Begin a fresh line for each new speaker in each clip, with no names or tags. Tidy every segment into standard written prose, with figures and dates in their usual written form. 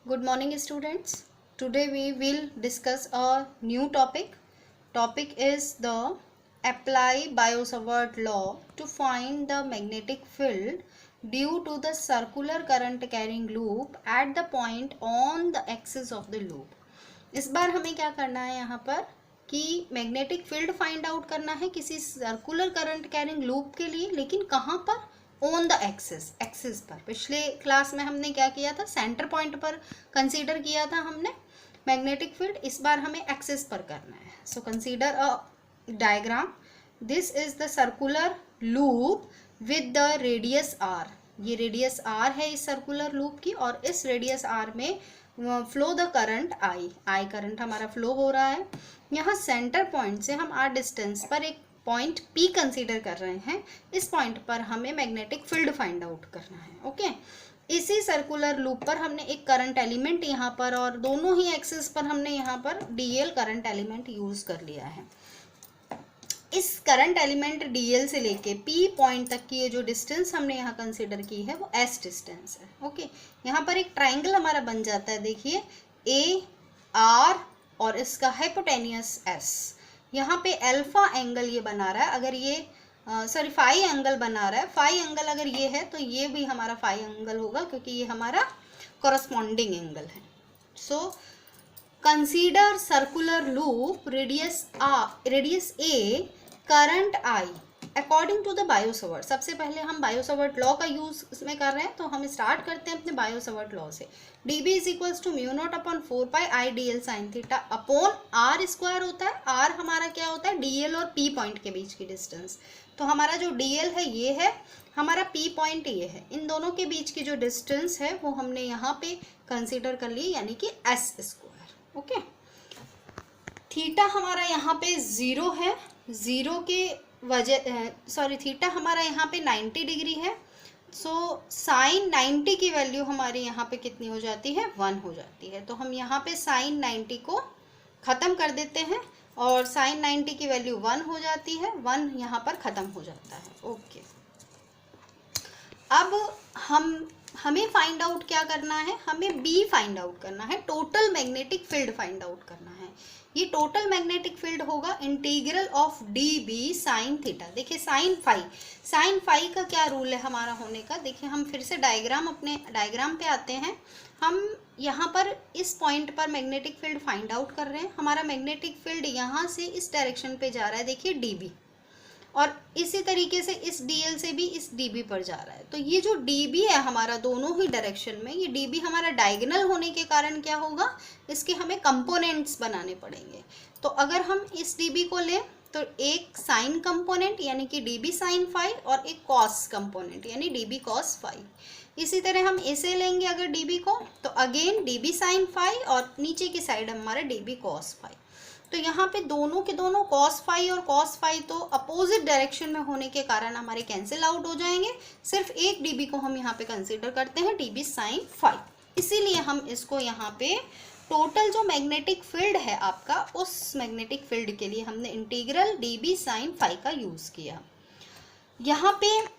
Good morning, students. Today we will discuss a new topic. Topic is the apply Biot-Savart law to find the magnetic field due to the circular current carrying loop at the point on the axis of the loop. इस बार हमें क्या करना है यहाँ पर कि magnetic field find out करना है किसी सर्कुलर करंट कैरिंग लूप के लिए, लेकिन कहाँ पर? ऑन द एक्सिस पर। पिछले क्लास में हमने क्या किया था? सेंटर पॉइंट पर कंसीडर किया था हमने मैग्नेटिक फील्ड। इस बार हमें एक्सिस पर करना है। So consider a diagram. This is the circular loop with the radius r. ये रेडियस आर है इस सर्कुलर लूप की, और इस रेडियस आर में flow the current I current हमारा फ्लो हो रहा है। यहाँ सेंटर पॉइंट से हम आर डिस्टेंस पर एक पॉइंट P कंसीडर कर रहे हैं। इस पॉइंट पर हमें मैग्नेटिक फील्ड फाइंड आउट करना है। ओके, इसी सर्कुलर लूप पर हमने एक करंट एलिमेंट यहाँ पर, और दोनों ही एक्सिस पर हमने यहाँ पर DL करंट एलिमेंट यूज कर लिया है। इस करंट एलिमेंट DL से लेके P पॉइंट तक की ये जो डिस्टेंस हमने यहाँ कंसीडर की है वो S डिस्टेंस है। ओके, यहाँ पर एक ट्राइंगल हमारा बन जाता है। देखिए AR और इसका हाइपोटेनियस S। यहाँ पे अल्फा एंगल ये बना रहा है। अगर ये फाई एंगल बना रहा है, फाई एंगल अगर ये है तो ये भी हमारा फाई एंगल होगा, क्योंकि ये हमारा कॉरस्पॉन्डिंग एंगल है। So consider circular loop radius a current I according to the Biot Savart. सबसे पहले हम बायो-सावर्ट लॉ का यूज इसमें कर रहे हैं, तो हम स्टार्ट करते हैं अपने बायो-सावर्ट लॉ से। dB is equals to mu naught upon 4 pi I d l sine theta upon r square होता है। आर हमारा क्या होता है? DL और P पॉइंट के बीच की डिस्टेंस। तो हमारा जो DL है ये है, हमारा P पॉइंट ये है। इन दोनों के बीच की जो डिस्टेंस है वो हमने यहाँ पे कंसिडर कर ली, यानी कि S स्क्वायर। ओके, थीटा हमारा यहाँ पे 0 है। 0 के थीटा हमारा यहाँ पे 90 डिग्री है। सो साइन 90 की वैल्यू हमारी यहाँ पे कितनी हो जाती है? 1 हो जाती है। तो हम यहाँ पे साइन 90 को ख़त्म कर देते हैं, और साइन 90 की वैल्यू 1 हो जाती है। 1 यहाँ पर ख़त्म हो जाता है। ओके, अब हमें फाइंड आउट क्या करना है? हमें B फाइंड आउट करना है, total magnetic field find out करना है। ये टोटल मैग्नेटिक फील्ड होगा integral of DB sine theta. देखिए साइन फाई का क्या रूल है हमारा होने का? देखिए हम फिर से अपने डायग्राम पे आते हैं। हम यहाँ पर इस पॉइंट पर मैग्नेटिक फील्ड फाइंड आउट कर रहे हैं। हमारा मैग्नेटिक फील्ड यहाँ से इस डायरेक्शन पे जा रहा है, देखिए DB, और इसी तरीके से इस DL से भी इस DB पर जा रहा है। तो ये जो DB है हमारा दोनों ही डायरेक्शन में, ये DB हमारा डायगोनल होने के कारण क्या होगा? इसके हमें कंपोनेंट्स बनाने पड़ेंगे। तो अगर हम इस DB को लें तो एक साइन कंपोनेंट यानी कि DB साइन फाई, और एक कॉस कंपोनेंट यानी DB कॉस फाई। इसी तरह हम इसे लेंगे अगर DB को, तो अगेन DB साइन फाई, और नीचे की साइड हमारा DB कॉस फाई। तो यहाँ पे दोनों के दोनों कॉस फाई और कॉस फाई तो अपोजिट डायरेक्शन में होने के कारण हमारे कैंसिल आउट हो जाएंगे। सिर्फ एक DB को हम यहाँ पे कंसीडर करते हैं, DB साइन फाई। इसीलिए हम इसको यहाँ पे टोटल जो मैग्नेटिक फील्ड है आपका, उस मैग्नेटिक फील्ड के लिए हमने इंटीग्रल DB साइन फाई का यूज किया। यहाँ पे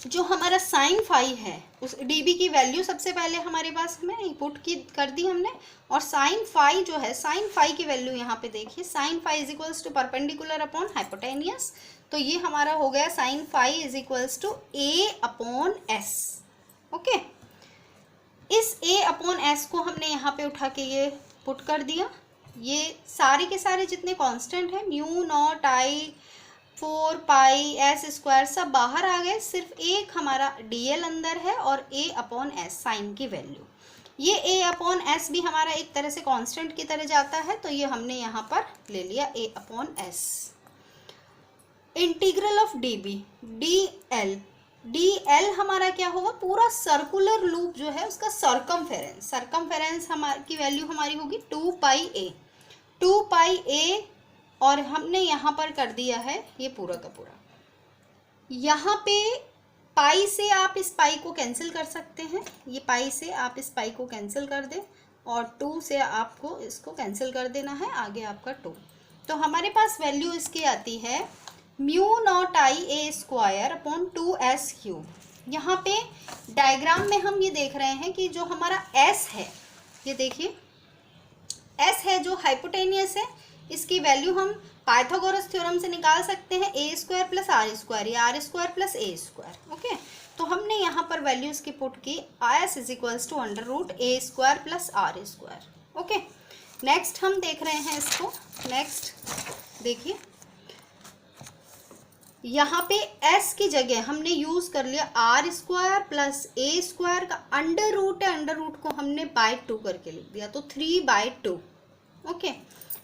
जो हमारा साइन फाई है उस DB की वैल्यू सबसे पहले हमारे पास में पुट कर दी हमने, और साइन फाई जो है, साइन फाई की वैल्यू यहाँ पे देखिए, sine phi is equals to perpendicular upon hypotenuse. तो ये हमारा हो गया sine phi is equals to A upon S। Okay, इस A अपॉन S को हमने यहाँ पे उठा के ये पुट कर दिया। ये सारे के सारे जितने कांस्टेंट हैं, म्यू नॉट आई 4 पाई S स्क्वायर, सब बाहर आ गए। सिर्फ एक हमारा DL अंदर है, और A अपॉन S साइन की वैल्यू। ये A अपॉन S भी हमारा एक तरह से कांस्टेंट की तरह जाता है, तो ये हमने यहाँ पर ले लिया A upon S। Integral of DB DL हमारा क्या होगा? पूरा सर्कुलर लूप जो है उसका सरकमफेरेंस की वैल्यू हमारी होगी 2 पाई A, और हमने यहाँ पर कर दिया है ये पूरा का पूरा। यहाँ पे पाई से आप इस पाई को कैंसिल कर सकते हैं, ये पाई से आप इस पाई को कैंसिल कर दें, और 2 से आपको इसको कैंसिल कर देना है, आगे आपका 2। तो हमारे पास वैल्यू इसकी आती है mu naught I A square upon 2S cube. यहाँ पे डायग्राम में हम ये देख रहे हैं कि जो हमारा एस है, ये देखिए एस है जो हाइपोटेनियस है, इसकी वैल्यू हम पाइथागोरस थ्योरम से निकाल सकते हैं a square plus r square या r square plus a square. Okay, तो हमने यहाँ पर वैल्यूज की पुट की, s is equals to under root a square plus r square. Okay, next हम देख रहे हैं इसको। नेक्स्ट देखिए यहाँ पे s की जगह हमने यूज कर लिया r square plus a square का अंडर रूट है, अंडर रूट को हमने बाय 2 करके लिख दिया, तो 3/2। ओके,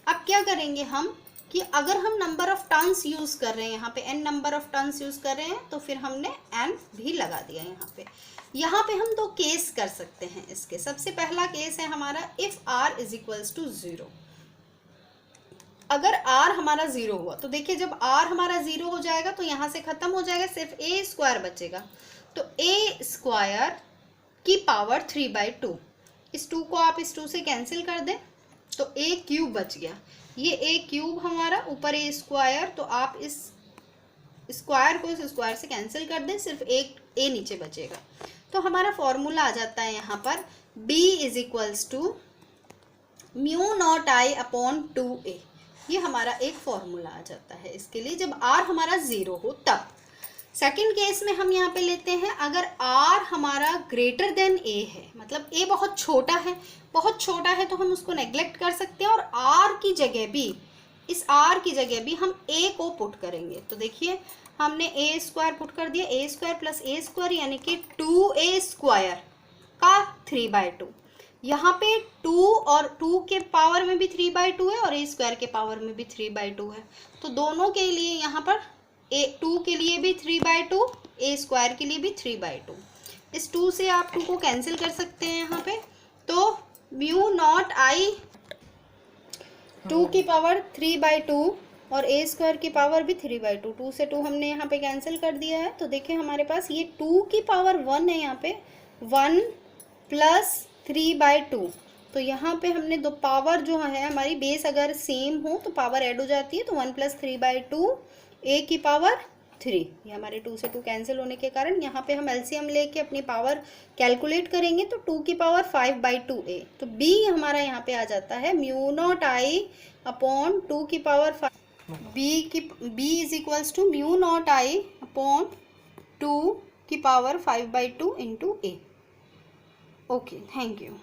अब क्या करेंगे हम कि अगर हम नंबर ऑफ टर्न्स यूज कर रहे हैं, यहाँ पे n number of turns use कर रहे हैं, तो फिर हमने n भी लगा दिया यहाँ पे। यहाँ पे हम 2 केस कर सकते हैं इसके। सबसे पहला केस है हमारा if r is equals to 0। अगर r हमारा 0 हुआ तो देखिए जब r हमारा 0 हो जाएगा तो यहाँ से खत्म हो जाएगा, सिर्फ a स्क्वायर बचेगा, तो a स्क्वायर की पावर 3/2। इस 2 को आप इस 2 से कैंसिल कर दें तो a क्यूब बच गया। ये a क्यूब हमारा ऊपर a स्क्वायर, तो आप इस स्क्वायर को इस स्क्वायर से कैंसिल कर दें, सिर्फ एक a नीचे बचेगा। तो हमारा फॉर्मूला आ जाता है यहाँ पर b is equals to mu naught I upon 2a। ये हमारा एक फॉर्मूला आ जाता है इसके लिए जब r हमारा 0 हो तब। सेकंड केस में हम यहाँ पे लेते हैं अगर r हमारा ग्रेटर देन a है, मतलब a बहुत छोटा है, बहुत छोटा है तो हम उसको नेग्लेक्ट कर सकते हैं और r की जगह भी, इस r की जगह भी हम a को पुट करेंगे। तो देखिए हमने a स्क्वायर पुट कर दिया, a square plus a square यानी कि 2a स्क्वायर का 3/2। यहाँ पे 2 और 2 के पावर में भी 3/2 है और a स्क्वायर के पावर में भी 3/2 है, तो दोनों के लिए यहाँ पर 2 के लिए भी 3/2, a स्क्वायर के लिए भी 3/2। इस 2 से आप 2 को कैंसिल कर सकते हैं यहाँ पे, तो म्यू नॉट आई 2 की पावर 3/2 और a स्क्वायर की पावर भी 3/2, 2 से 2 हमने यहाँ पे कैंसिल कर दिया है। तो देखिए हमारे पास ये 2 की पावर 1 है, यहाँ पे 1 प्लस 3/2, तो यहाँ पे हमने दो पावर जो है हमारी बेस अगर सेम हो तो पावर ऐड हो जाती है, तो 1 प्लस 3/2 a की पावर 3। ये हमारे 2 से 2 कैंसिल होने के कारण यहाँ पे हम एलसीएम लेके अपनी पावर कैलकुलेट करेंगे तो 2 की पावर 5/2a, तो b हमारा यहाँ पे आ जाता है म्यू नॉट आई अपॉन 2 की power 5, b is equals to mu naught I upon 2 की power 5/2 into a। Okay, thank you.